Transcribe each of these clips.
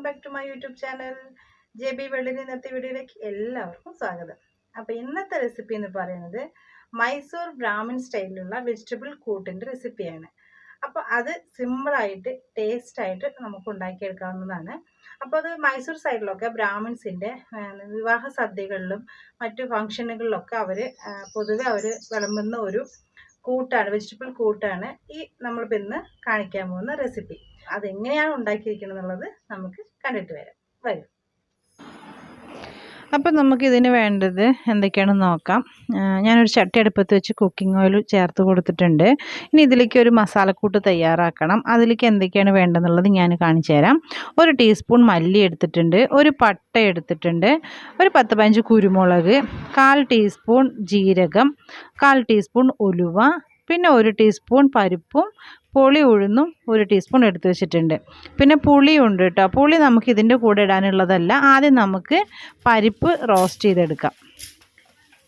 Back to my YouTube channel JB വെള്ളിന്. ഇന്നത്തെ വീഡിയോയിലേക്ക് എല്ലാവർക്കും സ്വാഗതം. അപ്പോൾ ഇന്നത്തെ റെസിപ്പി എന്ന് പറയുന്നത് മൈസൂർ ബ്രാഹ്മിൻ സ്റ്റൈലിലുള്ള വെജിറ്റബിൾ കൂട്ടിൻ്റെ റെസിപ്പിയാണ്. അപ്പോൾ അത് സിമ്പിളായിട്ട് ടേസ്റ്റായിട്ട് നമുക്ക് ഉണ്ടാക്കിയെടുക്കാവുന്നതാണ്. അപ്പോൾ അത് മൈസൂർ സൈഡിലൊക്കെ ബ്രാഹ്മിൻസിൻ്റെ വിവാഹ സദ്യകളിലും മറ്റു ഫംഗ്ഷനുകളിലൊക്കെ പൊതുവെ അവർ വിളമ്പുന്ന ഒരു കൂട്ടാണ്, വെജിറ്റബിൾ കൂട്ടാണ് ഈ നമ്മളിപ്പോൾ ഇന്ന് കാണിക്കാൻ പോകുന്ന റെസിപ്പി. അതെങ്ങനെയാണ് ഉണ്ടാക്കിയിരിക്കുന്നത് എന്നുള്ളത് നമുക്ക് കണ്ടിട്ട് വരും. അപ്പം നമുക്കിതിന് വേണ്ടത് എന്തൊക്കെയാണെന്ന് നോക്കാം. ഞാനൊരു ചട്ടി അടുപ്പത്ത് വെച്ച് കുക്കിംഗ് ഓയിൽ ചേർത്ത് കൊടുത്തിട്ടുണ്ട്. ഇനി ഇതിലേക്ക് ഒരു മസാലക്കൂട്ട് തയ്യാറാക്കണം. അതിലേക്ക് എന്തൊക്കെയാണ് വേണ്ടതെന്നുള്ളത് ഞാൻ കാണിച്ചു തരാം. 1 ടീസ്പൂൺ മല്ലി എടുത്തിട്ടുണ്ട്, ഒരു പട്ട എടുത്തിട്ടുണ്ട്, ഒരു 10-15 കുരുമുളക്, 1/4 ടീസ്പൂൺ ജീരകം, 1/4 ടീസ്പൂൺ ഉലുവ, പിന്നെ 1 ടീസ്പൂൺ പരിപ്പും പുളി ഉഴുന്നും 1 ടീസ്പൂൺ എടുത്ത് വെച്ചിട്ടുണ്ട്. പിന്നെ പുളിയുണ്ട് കേട്ടോ. പുളി നമുക്ക് ഇതിൻ്റെ കൂടെ ഇടാനുള്ളതല്ല. ആദ്യം നമുക്ക് പരിപ്പ് റോസ്റ്റ് ചെയ്തെടുക്കാം.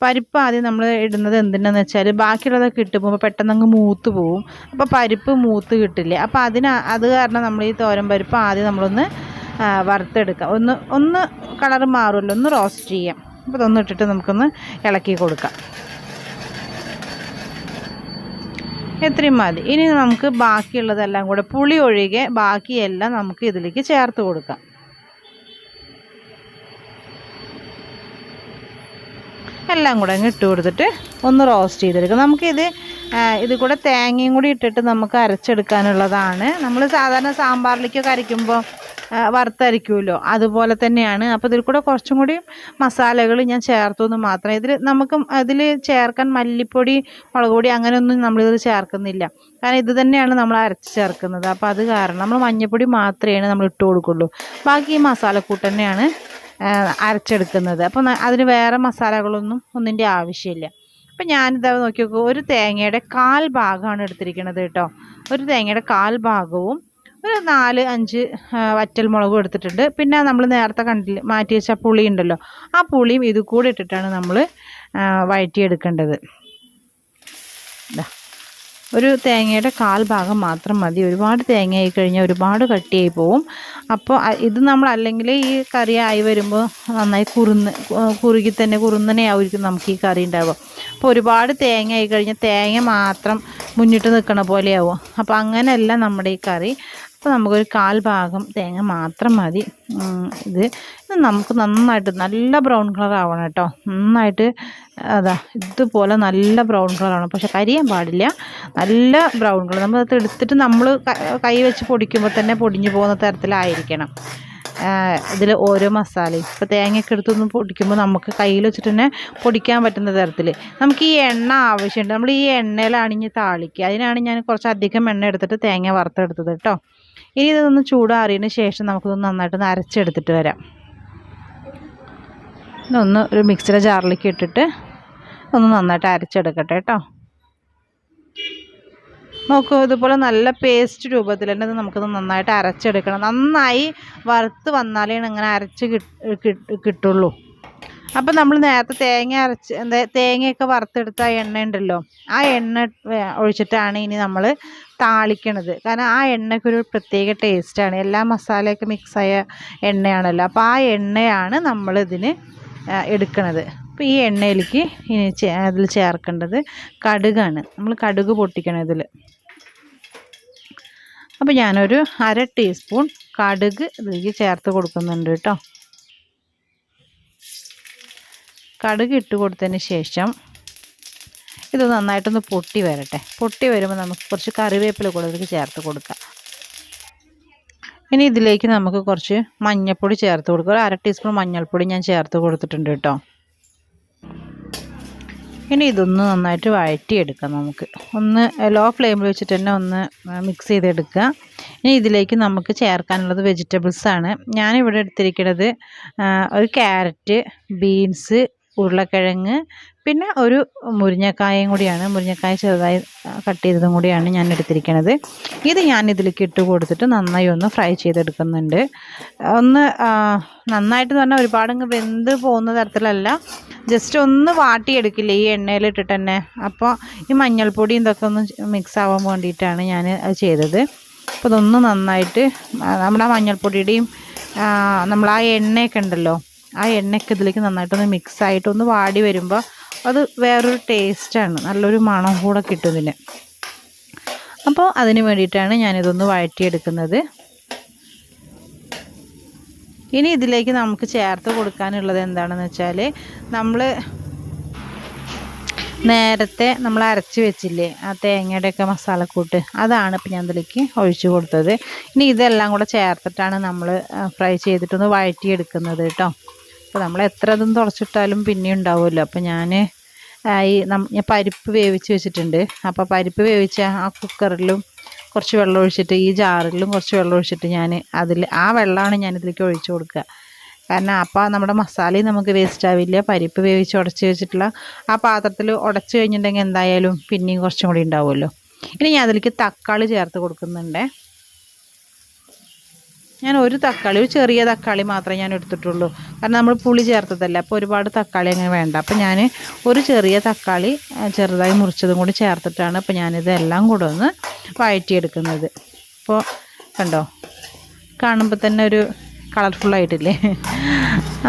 പരിപ്പ് ആദ്യം നമ്മൾ ഇടുന്നത് എന്തിനാന്ന് വെച്ചാൽ ബാക്കിയുള്ളതൊക്കെ ഇട്ടുമ്പോൾ പെട്ടെന്ന് അങ്ങ് മൂത്ത് പോവും. അപ്പോൾ പരിപ്പ് മൂത്ത് കിട്ടില്ല. അപ്പോൾ അത് കാരണം നമ്മൾ ഈ തോരൻ പരിപ്പ് ആദ്യം നമ്മളൊന്ന് വറുത്തെടുക്കാം. ഒന്ന് കളർ മാറുമല്ലോ, ഒന്ന് റോസ്റ്റ് ചെയ്യാം. അപ്പോൾ ഇതൊന്ന് ഇട്ടിട്ട് നമുക്കൊന്ന് ഇളക്കി കൊടുക്കാം. എത്രയും മതി. ഇനി നമുക്ക് ബാക്കിയുള്ളതെല്ലാം കൂടെ പുളി ഒഴികെ ബാക്കിയെല്ലാം നമുക്ക് ഇതിലേക്ക് ചേർത്ത് കൊടുക്കാം. എല്ലാം കൂടെ അങ്ങ് ഇട്ട് കൊടുത്തിട്ട് ഒന്ന് റോസ്റ്റ് ചെയ്തെടുക്കാം. ഇത് കൂടെ തേങ്ങയും കൂടി ഇട്ടിട്ട് നമുക്ക് അരച്ചെടുക്കാനുള്ളതാണ്. നമ്മൾ സാധാരണ സാമ്പാറിലേക്കൊക്കെ അരയ്ക്കുമ്പോൾ വറുത്തരയ്ക്കുമല്ലോ, അതുപോലെ തന്നെയാണ്. അപ്പോൾ ഇതിൽ കൂടെ കുറച്ചും കൂടി മസാലകൾ ഞാൻ ചേർത്തെന്ന് മാത്രം. അതിൽ ചേർക്കാൻ മല്ലിപ്പൊടി, മുളക് പൊടി അങ്ങനെയൊന്നും നമ്മളിതിൽ ചേർക്കുന്നില്ല. കാരണം ഇത് തന്നെയാണ് നമ്മൾ അരച്ച് ചേർക്കുന്നത്. അപ്പോൾ അത് കാരണം നമ്മൾ മഞ്ഞൾപ്പൊടി മാത്രമേ നമ്മൾ ഇട്ട് കൊടുക്കുള്ളൂ. ബാക്കി ഈ മസാലക്കൂട്ട് തന്നെയാണ് അരച്ചെടുക്കുന്നത്. അപ്പോൾ അതിന് വേറെ മസാലകളൊന്നും ഒന്നിൻ്റെ ആവശ്യമില്ല. അപ്പം ഞാനിത് നോക്കി നോക്കൂ, ഒരു തേങ്ങയുടെ 1/4 ഭാഗമാണ് എടുത്തിരിക്കുന്നത് കേട്ടോ. ഒരു തേങ്ങയുടെ 1/4 ഭാഗവും ഒരു 4-5 വറ്റൽ മുളകും എടുത്തിട്ടുണ്ട്. പിന്നെ നമ്മൾ നേരത്തെ മാറ്റി വെച്ച പുളി ഉണ്ടല്ലോ, ആ പുളിയും ഇത് കൂടെ ഇട്ടിട്ടാണ് നമ്മൾ വഴറ്റിയെടുക്കേണ്ടത്. ഒരു തേങ്ങയുടെ 1/4 ഭാഗം മാത്രം മതി. ഒരുപാട് തേങ്ങ ആയി കഴിഞ്ഞാൽ ഒരുപാട് കട്ടിയായി പോവും. അപ്പോൾ ഇത് നമ്മൾ അല്ലെങ്കിൽ ഈ കറി ആയി വരുമ്പോൾ നന്നായി കുറുന്നനെ ആയിരിക്കും നമുക്ക് ഈ കറി ഉണ്ടാവുക. അപ്പോൾ ഒരുപാട് തേങ്ങ ആയി കഴിഞ്ഞാൽ തേങ്ങ മാത്രം മുന്നിട്ട് നിൽക്കണ പോലെയാവും. അപ്പോൾ അങ്ങനെയല്ല നമ്മുടെ ഈ കറി. അപ്പോൾ നമുക്കൊരു 1/4 ഭാഗം തേങ്ങ മാത്രം മതി. ഇത് നമുക്ക് നന്നായിട്ട് നല്ല ബ്രൗൺ കളർ ആവണം കേട്ടോ. നന്നായിട്ട് ഇതുപോലെ നല്ല ബ്രൗൺ കളറാവണം. പക്ഷെ കരിയാൻ പാടില്ല. നല്ല ബ്രൗൺ കളർ. നമ്മളത് എടുത്തിട്ട് നമ്മൾ കൈ വെച്ച് പൊടിക്കുമ്പോൾ തന്നെ പൊടിഞ്ഞു പോകുന്ന തരത്തിലായിരിക്കണം ഇതിൽ ഓരോ മസാലയും. ഇപ്പോൾ തേങ്ങയൊക്കെ എടുത്തൊന്ന് പൊടിക്കുമ്പോൾ നമുക്ക് കയ്യിൽ വെച്ചിട്ട് തന്നെ പൊടിക്കാൻ പറ്റുന്ന തരത്തിൽ. നമുക്ക് ഈ എണ്ണ ആവശ്യമുണ്ട്. നമ്മൾ ഈ എണ്ണയിലാണ് ഇനി താളിക്കുക. അതിനാണ് ഞാൻ കുറച്ചധികം എണ്ണ എടുത്തിട്ട് തേങ്ങ വറുത്തെടുത്തത് കേട്ടോ. ഇനി ഇതൊന്ന് ചൂടാറിയതിന് ശേഷം നമുക്കിതൊന്ന് നന്നായിട്ടൊന്ന് അരച്ചെടുത്തിട്ട് വരാം. ഒരു മിക്സിയുടെ ജാറിലേക്ക് ഇട്ടിട്ട് ഒന്ന് നന്നായിട്ട് അരച്ചെടുക്കട്ടെ കേട്ടോ. നോക്കൂ, ഇതുപോലെ നല്ല പേസ്റ്റ് രൂപത്തിൽ തന്നെ നമുക്കത് നന്നായിട്ട് അരച്ചെടുക്കണം. നന്നായി വറുത്ത് വന്നാലേ ഇങ്ങനെ അരച്ച് കിട്ടുള്ളൂ. അപ്പം നമ്മൾ നേരത്തെ തേങ്ങയൊക്കെ വറുത്തെടുത്ത എണ്ണ ഉണ്ടല്ലോ, ആ എണ്ണ ഒഴിച്ചിട്ടാണ് ഇനി നമ്മൾ താളിക്കണത്. കാരണം ആ എണ്ണയ്ക്കൊരു പ്രത്യേക ടേസ്റ്റാണ്. എല്ലാ മസാലയൊക്കെ മിക്സായ എണ്ണയാണല്ലോ. അപ്പോൾ ആ എണ്ണയാണ് നമ്മളിതിന് എടുക്കണത്. അപ്പോൾ ഈ എണ്ണയിലേക്ക് ഇനി അതിൽ ചേർക്കേണ്ടത് കടുകാണ്. നമ്മൾ കടുക് പൊട്ടിക്കണം ഇതിൽ. അപ്പോൾ ഞാനൊരു 1/2 ടീസ്പൂൺ കടുക് ഇതിലേക്ക് ചേർത്ത് കൊടുക്കുന്നുണ്ട് കേട്ടോ. കടുക് ഇട്ട് കൊടുത്തതിന് ശേഷം ഇത് നന്നായിട്ടൊന്ന് പൊട്ടി വരട്ടെ. പൊട്ടി വരുമ്പോൾ നമുക്ക് കുറച്ച് കറിവേപ്പില കൂടെ ഇതിലേക്ക് ചേർത്ത് കൊടുക്കാം. ഇനി ഇതിലേക്ക് നമുക്ക് കുറച്ച് മഞ്ഞൾപ്പൊടി ചേർത്ത് കൊടുക്കുക. ഒരു 1/2 ടീസ്പൂൺ മഞ്ഞൾപ്പൊടി ഞാൻ ചേർത്ത് കൊടുത്തിട്ടുണ്ട് കേട്ടോ. ഇനി ഇതൊന്ന് നന്നായിട്ട് വഴറ്റിയെടുക്കാം. നമുക്ക് ഒന്ന് ലോ ഫ്ലെയിമിൽ വെച്ചിട്ട് തന്നെ ഒന്ന് മിക്സ് ചെയ്തെടുക്കുക. ഇനി ഇതിലേക്ക് നമുക്ക് ചേർക്കാനുള്ളത് വെജിറ്റബിൾസാണ്. ഞാനിവിടെ എടുത്തിരിക്കുന്നത് ഒരു ക്യാരറ്റ്, ബീൻസ്, ഉരുളക്കിഴങ്ങ്, പിന്നെ ഒരു മുരിങ്ങക്കായും കൂടിയാണ്. മുരിങ്ങക്കായ ചെറുതായി കട്ട് ചെയ്തതും കൂടിയാണ് ഞാൻ എടുത്തിരിക്കുന്നത്. ഇത് ഞാൻ ഇതിലേക്ക് ഇട്ട് കൊടുത്തിട്ട് നന്നായി ഒന്ന് ഫ്രൈ ചെയ്തെടുക്കുന്നുണ്ട്. നന്നായിട്ട് പറഞ്ഞാൽ ഒരുപാടങ്ങ് വെന്ത് പോകുന്ന തരത്തിലല്ല, ജസ്റ്റ് ഒന്ന് വാട്ടിയെടുക്കില്ലേ ഈ എണ്ണയിലിട്ടിട്ട് തന്നെ. അപ്പോൾ ഈ മഞ്ഞൾപ്പൊടി ഇതൊക്കെ ഒന്ന് മിക്സ് ആവാൻ വേണ്ടിയിട്ടാണ് ഞാൻ അത് ചെയ്തത്. അപ്പോൾ ഇതൊന്ന് നന്നായിട്ട് നമ്മുടെ മഞ്ഞൾപ്പൊടിയുടെയും നമ്മൾ ആ എണ്ണയൊക്കെ ഉണ്ടല്ലോ, ആ എണ്ണയൊക്കെ ഇതിലേക്ക് നന്നായിട്ടൊന്ന് മിക്സ് ആയിട്ട് ഒന്ന് വാടി വരുമ്പോൾ അത് വേറൊരു ടേസ്റ്റാണ്, നല്ലൊരു മണം കൂടെ കിട്ടും ഇതിന്. അപ്പോൾ അതിന് വേണ്ടിയിട്ടാണ് ഞാനിതൊന്ന് വഴറ്റിയെടുക്കുന്നത്. ഇനി ഇതിലേക്ക് നമുക്ക് ചേർത്ത് കൊടുക്കാനുള്ളത് എന്താണെന്ന് വെച്ചാൽ, നേരത്തെ നമ്മൾ അരച്ച് വെച്ചില്ലേ ആ തേങ്ങയുടെയൊക്കെ മസാലക്കൂട്ട്, അതാണ് ഇപ്പം ഞാൻ ഇതിലേക്ക് ഒഴിച്ച് കൊടുത്തത്. ഇനി ഇതെല്ലാം കൂടെ ചേർത്തിട്ടാണ് നമ്മൾ ഫ്രൈ ചെയ്തിട്ടൊന്ന് വഴറ്റിയെടുക്കുന്നത് കേട്ടോ. അപ്പോൾ നമ്മൾ എത്ര ഇതും തുറച്ചിട്ടാലും പിന്നെ ഉണ്ടാവുമല്ലോ. അപ്പോൾ ഞാൻ പരിപ്പ് വേവിച്ച് വെച്ചിട്ടുണ്ട്. അപ്പോൾ പരിപ്പ് വേവിച്ച ആ കുക്കറിലും കുറച്ച് വെള്ളം ഒഴിച്ചിട്ട്, ഈ ജാറിലും കുറച്ച് വെള്ളം ഒഴിച്ചിട്ട് ആ വെള്ളമാണ് ഞാനിതിലേക്ക് ഒഴിച്ച് കൊടുക്കുക. കാരണം അപ്പോൾ നമ്മുടെ മസാലയും നമുക്ക് വേസ്റ്റ് ആവില്ല. പരിപ്പ് വേവിച്ച് ഉടച്ച് വെച്ചിട്ടുള്ള ആ പാത്രത്തിൽ ഉടച്ച് കഴിഞ്ഞിട്ടുണ്ടെങ്കിൽ എന്തായാലും പിന്നെയും കുറച്ചും കൂടി ഉണ്ടാവുമല്ലോ. ഇനി ഞാൻ അതിലേക്ക് തക്കാളി ചേർത്ത് കൊടുക്കുന്നുണ്ട്. ഞാൻ ഒരു ചെറിയ തക്കാളി മാത്രമേ ഞാൻ എടുത്തിട്ടുള്ളൂ. കാരണം നമ്മൾ പുളി ചേർത്തതല്ല, അപ്പോൾ ഒരുപാട് തക്കാളി അങ്ങനെ വേണ്ട. അപ്പോൾ ഞാൻ ഒരു ചെറിയ തക്കാളി ചെറുതായി മുറിച്ചതും കൂടി ചേർത്തിട്ടാണ് ഇപ്പോൾ ഞാനിതെല്ലാം കൂടെ ഒന്ന് വഴറ്റിയെടുക്കുന്നത്. അപ്പോൾ കണ്ടോ, കാണുമ്പോൾ തന്നെ ഒരു കളർഫുള്ളായിട്ടില്ലേ.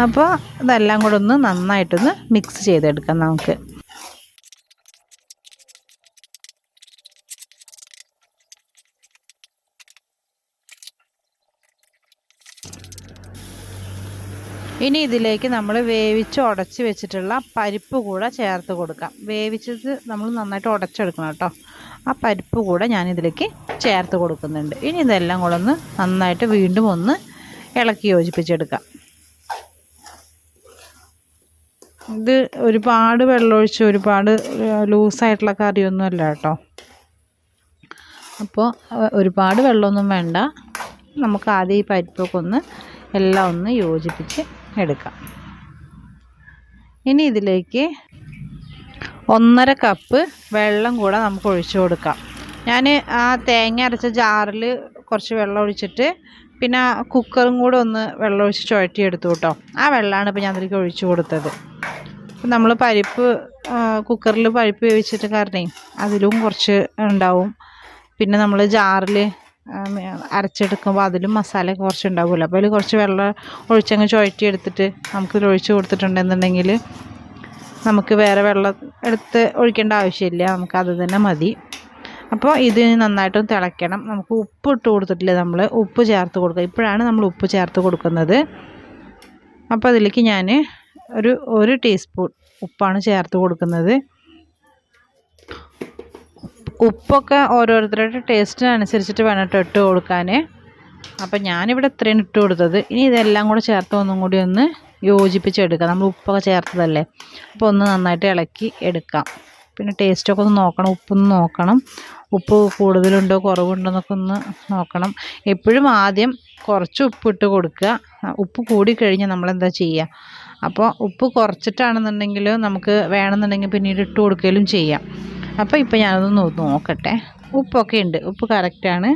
അപ്പോൾ ഇതെല്ലാം കൂടെ ഒന്ന് നന്നായിട്ടൊന്ന് മിക്സ് ചെയ്തെടുക്കാം നമുക്ക്. ഇനി ഇതിലേക്ക് നമ്മൾ വേവിച്ച് ഉടച്ച് വെച്ചിട്ടുള്ള പരിപ്പ് കൂടെ ചേർത്ത് കൊടുക്കാം. വേവിച്ചത് നമ്മൾ നന്നായിട്ട് ഉടച്ചെടുക്കണം കേട്ടോ. ആ പരിപ്പ് കൂടെ ഞാനിതിലേക്ക് ചേർത്ത് കൊടുക്കുന്നുണ്ട്. ഇനി ഇതെല്ലാം കൂടെ ഒന്ന് നന്നായിട്ട് വീണ്ടും ഒന്ന് ഇളക്കി യോജിപ്പിച്ചെടുക്കാം. ഇത് ഒരുപാട് വെള്ളമൊഴിച്ച് ഒരുപാട് ലൂസായിട്ടുള്ള കറിയൊന്നുമല്ല കേട്ടോ. അപ്പോൾ ഒരുപാട് വെള്ളമൊന്നും വേണ്ട. നമുക്ക് ആദ്യം ഈ പരിപ്പൊക്കെ എല്ലാം ഒന്ന് യോജിപ്പിച്ച് എടുക്കാം. ഇനി ഇതിലേക്ക് 1.5 കപ്പ് വെള്ളം കൂടെ നമുക്ക് ഒഴിച്ചു കൊടുക്കാം. ഞാൻ ആ തേങ്ങ അരച്ച ജാറിൽ കുറച്ച് വെള്ളം ഒഴിച്ചിട്ട് പിന്നെ കുക്കറും കൂടെ ഒന്ന് വെള്ളം ഒഴിച്ച് ചുഴറ്റിയെടുത്തു കേട്ടോ. ആ വെള്ളമാണ് ഇപ്പോൾ ഞാൻ അതിലേക്ക് ഒഴിച്ചു കൊടുത്തത്. ഇപ്പം നമ്മൾ കുക്കറിൽ പരിപ്പ് വേവിച്ചിട്ട് കാരണേ അതിലും കുറച്ച് ഉണ്ടാവും. പിന്നെ നമ്മൾ ജാറിൽ അരച്ചെടുക്കുമ്പോൾ അതിലും മസാല കുറച്ച് ഉണ്ടാവുമല്ലോ. അപ്പോൾ അതിൽ കുറച്ച് വെള്ളം ഒഴിച്ചങ്ങ് ചുഴറ്റിയെടുത്തിട്ട് നമുക്കിതിൽ ഒഴിച്ച് കൊടുത്തിട്ടുണ്ടെന്നുണ്ടെങ്കിൽ നമുക്ക് വേറെ വെള്ളം എടുത്ത് ഒഴിക്കേണ്ട ആവശ്യമില്ല, നമുക്കത് തന്നെ മതി. അപ്പോൾ ഇത് നന്നായിട്ടൊന്ന് തിളയ്ക്കണം. നമുക്ക് ഉപ്പ് ഇട്ട് കൊടുത്തിട്ടില്ലേ, നമ്മൾ ഉപ്പ് ചേർത്ത് കൊടുക്കുക. ഇപ്പോഴാണ് നമ്മൾ ഉപ്പ് ചേർത്ത് കൊടുക്കുന്നത്. അപ്പോൾ അതിലേക്ക് ഞാൻ ഒരു ടീസ്പൂൺ ഉപ്പാണ് ചേർത്ത് കൊടുക്കുന്നത്. ഉപ്പൊക്കെ ഓരോരുത്തരുടെ ടേസ്റ്റിനനുസരിച്ചിട്ട് വേണം കേട്ടോ ഇട്ട് കൊടുക്കാൻ. അപ്പം ഞാനിവിടെ ഇത്രയാണ് ഇട്ട് കൊടുത്തത്. ഇനി ഇതെല്ലാം കൂടെ ചേർത്ത് ഒന്നും കൂടി ഒന്ന് യോജിപ്പിച്ചെടുക്കാം. നമ്മൾ ഉപ്പൊക്കെ ചേർത്തതല്ലേ, അപ്പോൾ ഒന്ന് നന്നായിട്ട് ഇളക്കി എടുക്കാം. പിന്നെ ടേസ്റ്റൊക്കെ ഒന്ന് നോക്കണം, ഉപ്പൊന്ന് നോക്കണം, ഉപ്പ് കൂടുതലുണ്ടോ കുറവുണ്ടോ എന്നൊക്കെ ഒന്ന് നോക്കണം. എപ്പോഴും ആദ്യം കുറച്ച് ഉപ്പ് ഇട്ട് കൊടുക്കുക. ഉപ്പ് കൂടിക്കഴിഞ്ഞാൽ നമ്മളെന്താ ചെയ്യുക, അപ്പോൾ ഉപ്പ് കുറച്ചിട്ടാണെന്നുണ്ടെങ്കിൽ നമുക്ക് വേണമെന്നുണ്ടെങ്കിൽ പിന്നീട് ഇട്ട് കൊടുക്കുകയും ചെയ്യാം. അപ്പോൾ ഇപ്പോൾ ഞാനതൊന്ന് നോക്കട്ടെ, ഉപ്പൊക്കെ ഉണ്ട്, ഉപ്പ് കറക്റ്റാണ്.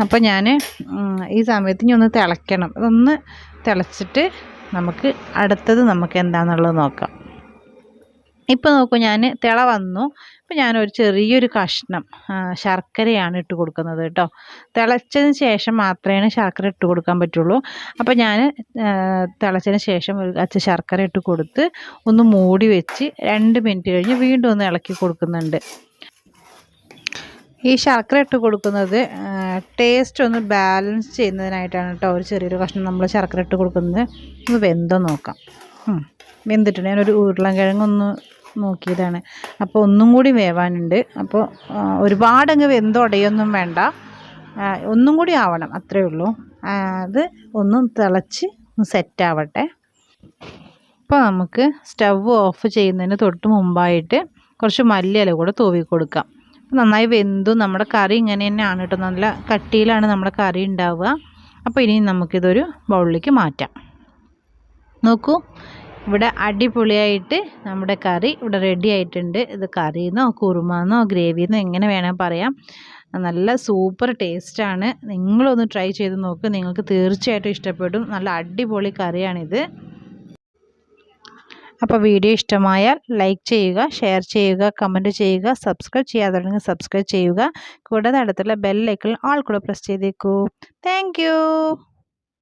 അപ്പോൾ ഞാൻ ഈ സമയത്ത് ഇനി ഒന്ന് തിളയ്ക്കണം. അതൊന്ന് തിളച്ചിട്ട് നമുക്ക് അടുത്തത് നമുക്ക് എന്താണെന്നുള്ളത് നോക്കാം. ഇപ്പോൾ നോക്കൂ, ഞാൻ തിള വന്നു. ഇപ്പോൾ ഞാനൊരു ചെറിയൊരു കഷ്ണം ശർക്കരയാണ് ഇട്ട് കൊടുക്കുന്നത് കേട്ടോ. തിളച്ചതിന് ശേഷം മാത്രമേ ശർക്കര ഇട്ട് കൊടുക്കാൻ പറ്റുള്ളൂ. അപ്പോൾ ഞാൻ തിളച്ചതിന് ശേഷം ഒരു അച്ച ശർക്കര ഇട്ട് കൊടുത്ത് ഒന്ന് മൂടി വെച്ച് 2 മിനിറ്റ് കഴിഞ്ഞ് വീണ്ടും ഒന്ന് ഇളക്കി കൊടുക്കുന്നുണ്ട്. ഈ ശർക്കര ഇട്ട് കൊടുക്കുന്നത് ടേസ്റ്റ് ഒന്ന് ബാലൻസ് ചെയ്യുന്നതിനായിട്ടാണ് കേട്ടോ. ഒരു ചെറിയൊരു കഷ്ണം നമ്മൾ ശർക്കര ഇട്ട് കൊടുക്കുന്നത്. ഒന്ന് വെന്തോ നോക്കാം. വെന്തിട്ടുണ്ട്. ഞാനൊരു ഉരുളൻകിഴങ്ങൊന്ന് നോക്കിയതാണ്, അപ്പോൾ ഒന്നും കൂടി വേവാനുണ്ട്. അപ്പോൾ ഒരുപാടങ്ങ് വെന്തുടയൊന്നും വേണ്ട, ഒന്നും കൂടി ആവണം, അത്രയേ ഉള്ളൂ. അത് ഒന്നും തിളച്ച് സെറ്റാവട്ടെ. അപ്പോൾ നമുക്ക് സ്റ്റവ് ഓഫ് ചെയ്യുന്നതിന് തൊട്ട് മുമ്പായിട്ട് കുറച്ച് മല്ലിയില കൂടെ തൂവി കൊടുക്കാം. നന്നായി വെന്തു. നമ്മുടെ കറി ഇങ്ങനെ തന്നെയാണ് കേട്ടോ, നല്ല കട്ടിയിലാണ് നമ്മുടെ കറി ഉണ്ടാവുക. അപ്പോൾ ഇനി നമുക്കിതൊരു ബൗളിലേക്ക് മാറ്റാം. നോക്കൂ, ഇവിടെ അടിപൊളിയായിട്ട് നമ്മുടെ കറി ഇവിടെ റെഡി ആയിട്ടുണ്ട്. ഇത് കറിയെന്നോ കുറുമാന്നോ ഗ്രേവിയെന്നോ എങ്ങനെ വേണമെങ്കിൽ പറയാം. നല്ല സൂപ്പർ ടേസ്റ്റാണ്. നിങ്ങളൊന്ന് ട്രൈ ചെയ്ത് നോക്ക്, നിങ്ങൾക്ക് തീർച്ചയായിട്ടും ഇഷ്ടപ്പെടും. നല്ല അടിപൊളി കറിയാണിത്. അപ്പോൾ വീഡിയോ ഇഷ്ടമായാൽ ലൈക്ക് ചെയ്യുക, ഷെയർ ചെയ്യുക, കമൻറ്റ് ചെയ്യുക. സബ്സ്ക്രൈബ് ചെയ്യാതുണ്ടെങ്കിൽ സബ്സ്ക്രൈബ് ചെയ്യുക. കൂടാതെ അടുത്തുള്ള ബെൽ ഐക്കൺ ആൾ കൂടെ പ്രസ് ചെയ്തേക്കൂ. Thank you.